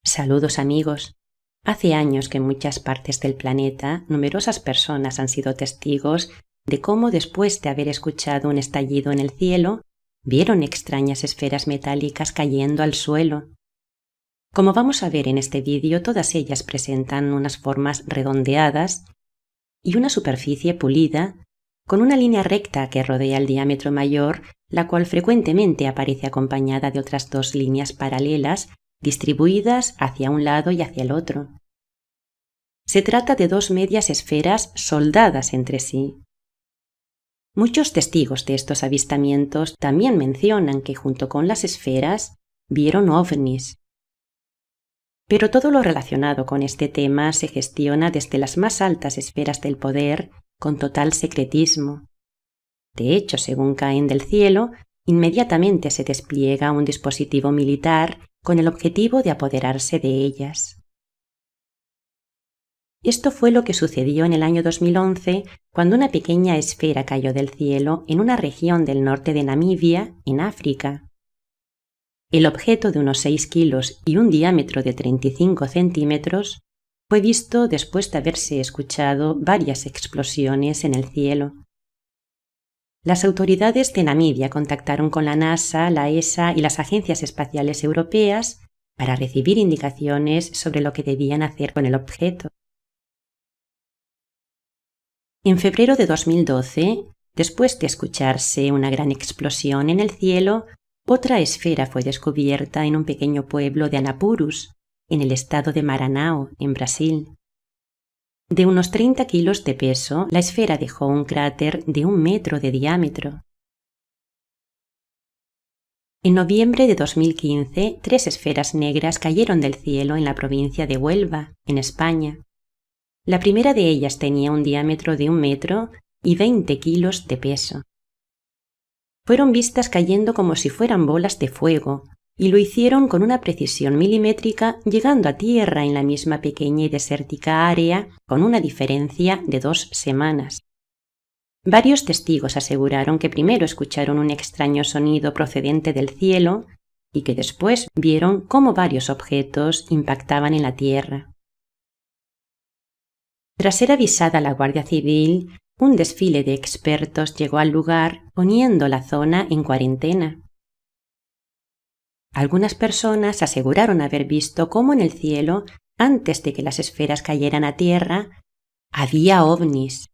Saludos amigos. Hace años que en muchas partes del planeta numerosas personas han sido testigos de cómo después de haber escuchado un estallido en el cielo, vieron extrañas esferas metálicas cayendo al suelo. Como vamos a ver en este vídeo, todas ellas presentan unas formas redondeadas y una superficie pulida con una línea recta que rodea el diámetro mayor, la cual frecuentemente aparece acompañada de otras dos líneas paralelas distribuidas hacia un lado y hacia el otro. Se trata de dos medias esferas soldadas entre sí. Muchos testigos de estos avistamientos también mencionan que junto con las esferas vieron ovnis. Pero todo lo relacionado con este tema se gestiona desde las más altas esferas del poder con total secretismo. De hecho, según caen del cielo, inmediatamente se despliega un dispositivo militar con el objetivo de apoderarse de ellas. Esto fue lo que sucedió en el año 2011, cuando una pequeña esfera cayó del cielo en una región del norte de Namibia, en África. El objeto de unos 6 kilos y un diámetro de 35 centímetros fue visto después de haberse escuchado varias explosiones en el cielo. Las autoridades de Namibia contactaron con la NASA, la ESA y las agencias espaciales europeas para recibir indicaciones sobre lo que debían hacer con el objeto. En febrero de 2012, después de escucharse una gran explosión en el cielo, otra esfera fue descubierta en un pequeño pueblo de Anapurus, en el estado de Maranhão, en Brasil. De unos 30 kilos de peso, la esfera dejó un cráter de 1 metro de diámetro. En noviembre de 2015, 3 esferas negras cayeron del cielo en la provincia de Huelva, en España. La primera de ellas tenía un diámetro de 1 metro y 20 kilos de peso. Fueron vistas cayendo como si fueran bolas de fuego, y lo hicieron con una precisión milimétrica, llegando a tierra en la misma pequeña y desértica área, con una diferencia de 2 semanas. Varios testigos aseguraron que primero escucharon un extraño sonido procedente del cielo y que después vieron cómo varios objetos impactaban en la tierra. Tras ser avisada la Guardia Civil, un desfile de expertos llegó al lugar poniendo la zona en cuarentena. Algunas personas aseguraron haber visto cómo en el cielo, antes de que las esferas cayeran a tierra, había ovnis.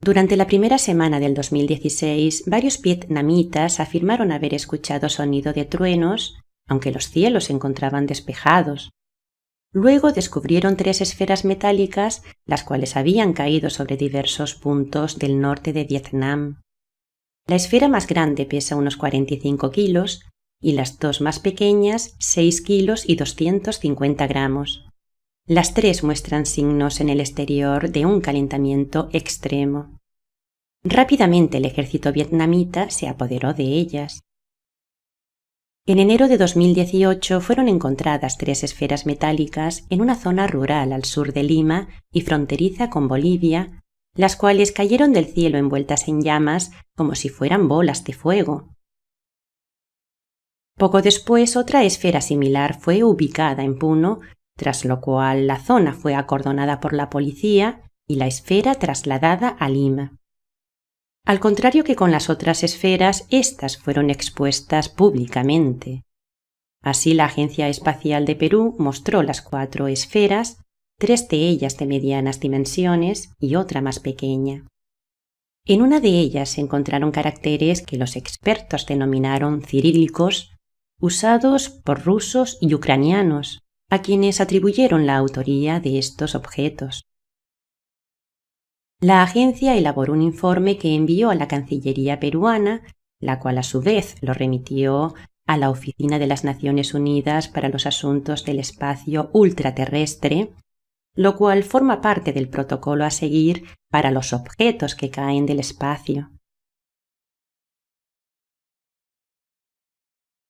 Durante la primera semana del 2016, varios vietnamitas afirmaron haber escuchado sonido de truenos, aunque los cielos se encontraban despejados. Luego descubrieron 3 esferas metálicas, las cuales habían caído sobre diversos puntos del norte de Vietnam. La esfera más grande pesa unos 45 kilos y las 2 más pequeñas 6 kilos y 250 gramos. Las 3 muestran signos en el exterior de un calentamiento extremo. Rápidamente el ejército vietnamita se apoderó de ellas. En enero de 2018 fueron encontradas 3 esferas metálicas en una zona rural al sur de Lima y fronteriza con Bolivia, las cuales cayeron del cielo envueltas en llamas como si fueran bolas de fuego. Poco después, otra esfera similar fue ubicada en Puno, tras lo cual la zona fue acordonada por la policía y la esfera trasladada a Lima. Al contrario que con las otras esferas, estas fueron expuestas públicamente. Así, la Agencia Espacial de Perú mostró las 4 esferas, 3 de ellas de medianas dimensiones y otra más pequeña. En una de ellas se encontraron caracteres que los expertos denominaron cirílicos, usados por rusos y ucranianos, a quienes atribuyeron la autoría de estos objetos. La agencia elaboró un informe que envió a la Cancillería peruana, la cual a su vez lo remitió a la Oficina de las Naciones Unidas para los Asuntos del Espacio Ultraterrestre, lo cual forma parte del protocolo a seguir para los objetos que caen del espacio.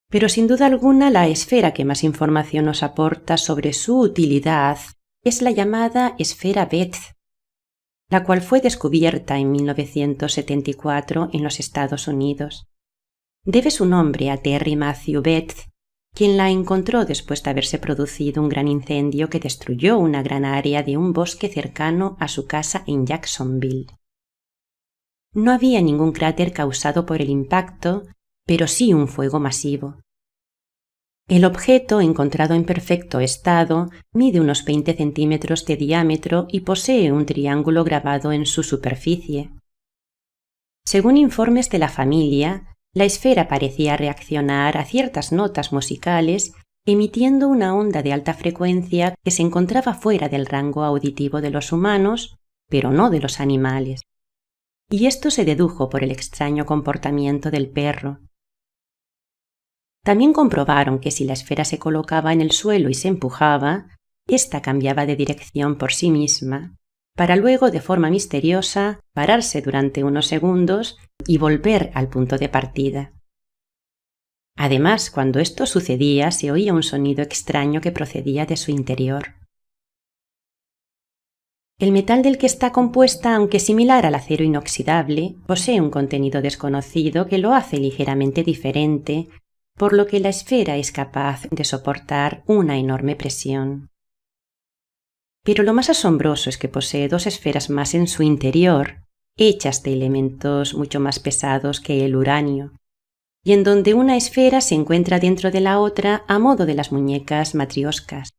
Pero sin duda alguna la esfera que más información nos aporta sobre su utilidad es la llamada esfera Bethe, la cual fue descubierta en 1974 en los Estados Unidos. Debe su nombre a Terry Matthew Bethe, quien la encontró después de haberse producido un gran incendio que destruyó una gran área de un bosque cercano a su casa en Jacksonville. No había ningún cráter causado por el impacto, pero sí un fuego masivo. El objeto, encontrado en perfecto estado, mide unos 20 centímetros de diámetro y posee un triángulo grabado en su superficie. Según informes de la familia, la esfera parecía reaccionar a ciertas notas musicales, emitiendo una onda de alta frecuencia que se encontraba fuera del rango auditivo de los humanos, pero no de los animales. Y esto se dedujo por el extraño comportamiento del perro. También comprobaron que si la esfera se colocaba en el suelo y se empujaba, ésta cambiaba de dirección por sí misma, para luego, de forma misteriosa, pararse durante unos segundos y volver al punto de partida. Además, cuando esto sucedía, se oía un sonido extraño que procedía de su interior. El metal del que está compuesta, aunque similar al acero inoxidable, posee un contenido desconocido que lo hace ligeramente diferente, por lo que la esfera es capaz de soportar una enorme presión. Pero lo más asombroso es que posee dos esferas más en su interior, hechas de elementos mucho más pesados que el uranio, y en donde una esfera se encuentra dentro de la otra a modo de las muñecas matrioscas.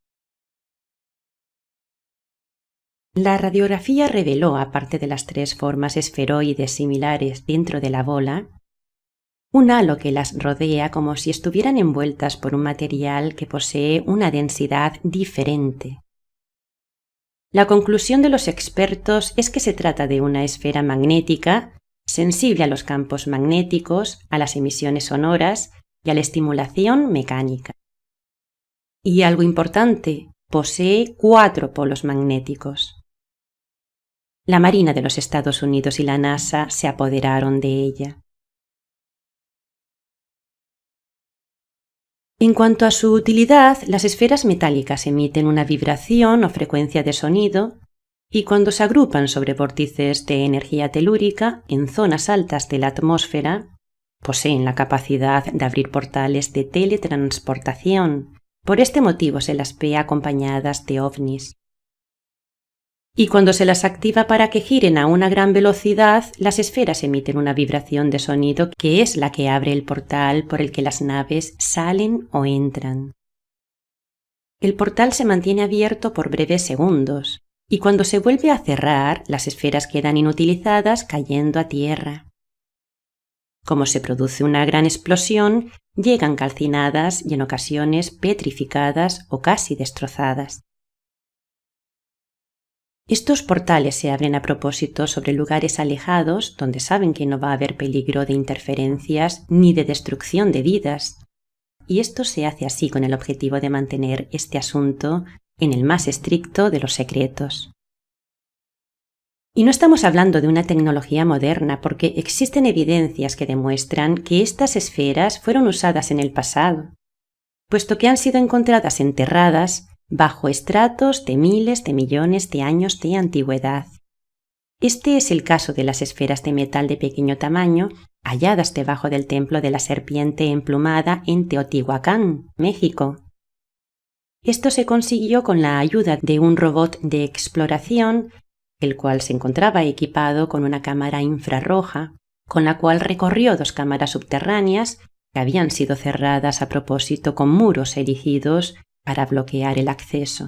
La radiografía reveló, aparte de las tres formas esferoides similares dentro de la bola, un halo que las rodea como si estuvieran envueltas por un material que posee una densidad diferente. La conclusión de los expertos es que se trata de una esfera magnética sensible a los campos magnéticos, a las emisiones sonoras y a la estimulación mecánica. Y algo importante, posee 4 polos magnéticos. La Marina de los Estados Unidos y la NASA se apoderaron de ella. En cuanto a su utilidad, las esferas metálicas emiten una vibración o frecuencia de sonido y cuando se agrupan sobre vórtices de energía telúrica en zonas altas de la atmósfera, poseen la capacidad de abrir portales de teletransportación. Por este motivo se las ve acompañadas de ovnis. Y cuando se las activa para que giren a una gran velocidad, las esferas emiten una vibración de sonido que es la que abre el portal por el que las naves salen o entran. El portal se mantiene abierto por breves segundos, y cuando se vuelve a cerrar, las esferas quedan inutilizadas cayendo a tierra. Como se produce una gran explosión, llegan calcinadas y en ocasiones petrificadas o casi destrozadas. Estos portales se abren a propósito sobre lugares alejados donde saben que no va a haber peligro de interferencias ni de destrucción de vidas, y esto se hace así con el objetivo de mantener este asunto en el más estricto de los secretos. Y no estamos hablando de una tecnología moderna porque existen evidencias que demuestran que estas esferas fueron usadas en el pasado, puesto que han sido encontradas enterradas bajo estratos de miles de millones de años de antigüedad. Este es el caso de las esferas de metal de pequeño tamaño halladas debajo del templo de la serpiente emplumada en Teotihuacán, México. Esto se consiguió con la ayuda de un robot de exploración, el cual se encontraba equipado con una cámara infrarroja, con la cual recorrió 2 cámaras subterráneas que habían sido cerradas a propósito con muros erigidos para bloquear el acceso.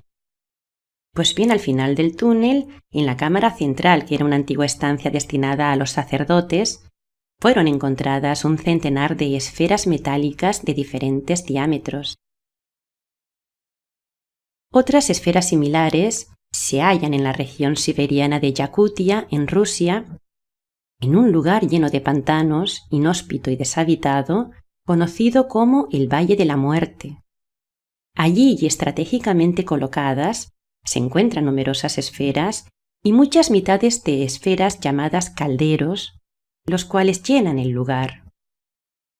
Pues bien, al final del túnel, en la cámara central, que era una antigua estancia destinada a los sacerdotes, fueron encontradas un centenar de esferas metálicas de diferentes diámetros. Otras esferas similares se hallan en la región siberiana de Yakutia, en Rusia, en un lugar lleno de pantanos, inhóspito y deshabitado, conocido como el Valle de la Muerte. Allí y estratégicamente colocadas se encuentran numerosas esferas y muchas mitades de esferas llamadas calderos, los cuales llenan el lugar.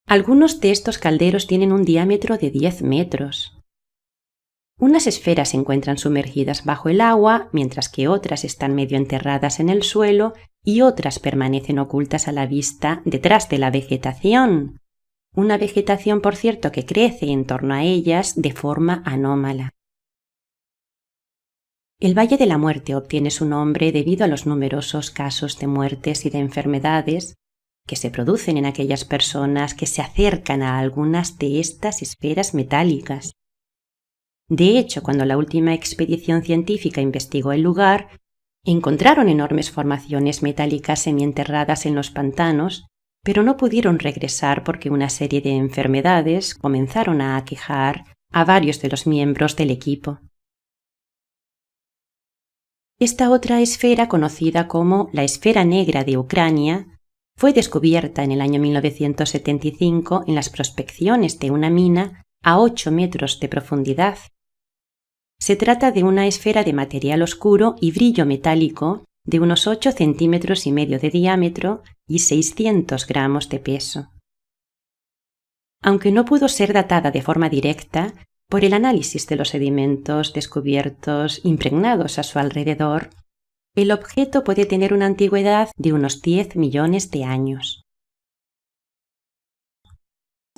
Algunos de estos calderos tienen un diámetro de 10 metros. Unas esferas se encuentran sumergidas bajo el agua, mientras que otras están medio enterradas en el suelo y otras permanecen ocultas a la vista detrás de la vegetación, una vegetación, por cierto, que crece en torno a ellas de forma anómala. El Valle de la Muerte obtiene su nombre debido a los numerosos casos de muertes y de enfermedades que se producen en aquellas personas que se acercan a algunas de estas esferas metálicas. De hecho, cuando la última expedición científica investigó el lugar, encontraron enormes formaciones metálicas semienterradas en los pantanos, pero no pudieron regresar porque una serie de enfermedades comenzaron a aquejar a varios de los miembros del equipo. Esta otra esfera, conocida como la esfera negra de Ucrania, fue descubierta en el año 1975 en las prospecciones de una mina a 8 metros de profundidad. Se trata de una esfera de material oscuro y brillo metálico de unos 8,5 centímetros de diámetro y 600 gramos de peso. Aunque no pudo ser datada de forma directa, por el análisis de los sedimentos descubiertos impregnados a su alrededor, el objeto puede tener una antigüedad de unos 10 millones de años.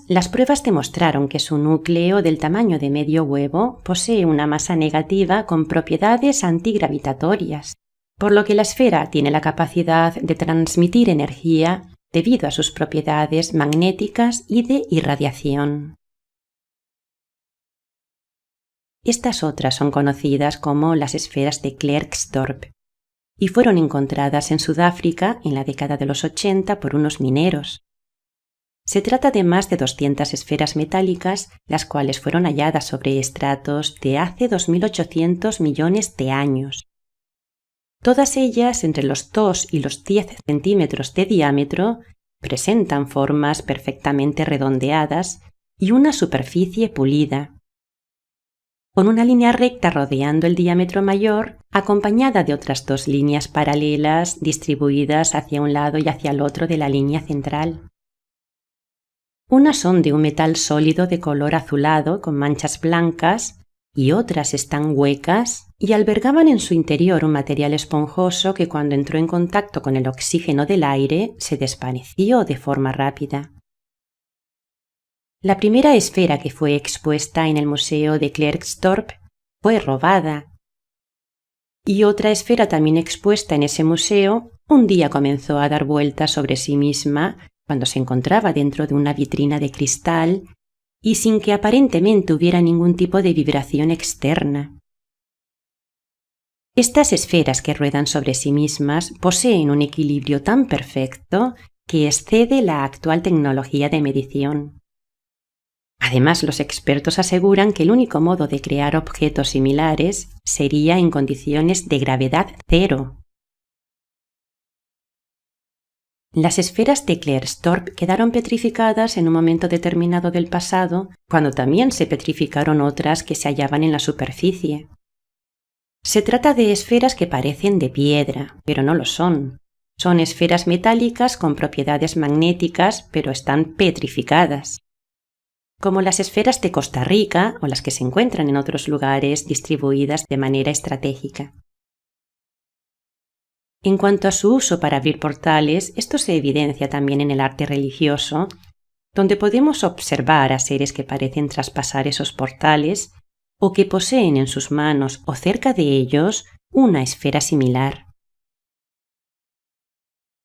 Las pruebas demostraron que su núcleo, del tamaño de medio huevo, posee una masa negativa con propiedades antigravitatorias, por lo que la esfera tiene la capacidad de transmitir energía debido a sus propiedades magnéticas y de irradiación. Estas otras son conocidas como las esferas de Klerksdorp y fueron encontradas en Sudáfrica en la década de los 80 por unos mineros. Se trata de más de 200 esferas metálicas, las cuales fueron halladas sobre estratos de hace 2.800 millones de años. Todas ellas, entre los 2 y los 10 centímetros de diámetro, presentan formas perfectamente redondeadas y una superficie pulida, con una línea recta rodeando el diámetro mayor, acompañada de otras 2 líneas paralelas distribuidas hacia un lado y hacia el otro de la línea central. Unas son de un metal sólido de color azulado con manchas blancas y otras están huecas y albergaban en su interior un material esponjoso que cuando entró en contacto con el oxígeno del aire se desvaneció de forma rápida. La primera esfera que fue expuesta en el Museo de Klerksdorp fue robada, y otra esfera también expuesta en ese museo un día comenzó a dar vueltas sobre sí misma cuando se encontraba dentro de una vitrina de cristal y sin que aparentemente hubiera ningún tipo de vibración externa. Estas esferas que ruedan sobre sí mismas poseen un equilibrio tan perfecto que excede la actual tecnología de medición. Además, los expertos aseguran que el único modo de crear objetos similares sería en condiciones de gravedad cero. Las esferas de Klerksdorp quedaron petrificadas en un momento determinado del pasado, cuando también se petrificaron otras que se hallaban en la superficie. Se trata de esferas que parecen de piedra, pero no lo son. Son esferas metálicas con propiedades magnéticas, pero están petrificadas, como las esferas de Costa Rica o las que se encuentran en otros lugares distribuidas de manera estratégica. En cuanto a su uso para abrir portales, esto se evidencia también en el arte religioso, donde podemos observar a seres que parecen traspasar esos portales o que poseen en sus manos o cerca de ellos una esfera similar.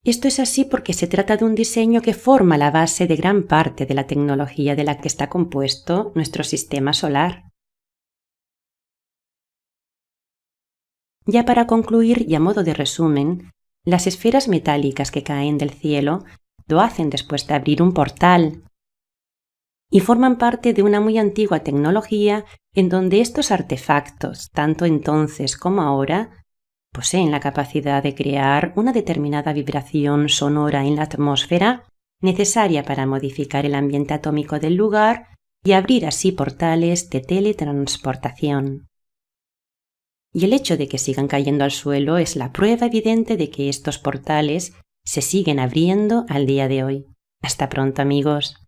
Esto es así porque se trata de un diseño que forma la base de gran parte de la tecnología de la que está compuesto nuestro sistema solar. Ya para concluir y a modo de resumen, las esferas metálicas que caen del cielo lo hacen después de abrir un portal y forman parte de una muy antigua tecnología en donde estos artefactos, tanto entonces como ahora, poseen la capacidad de crear una determinada vibración sonora en la atmósfera necesaria para modificar el ambiente atómico del lugar y abrir así portales de teletransportación. Y el hecho de que sigan cayendo al suelo es la prueba evidente de que estos portales se siguen abriendo al día de hoy. Hasta pronto, amigos.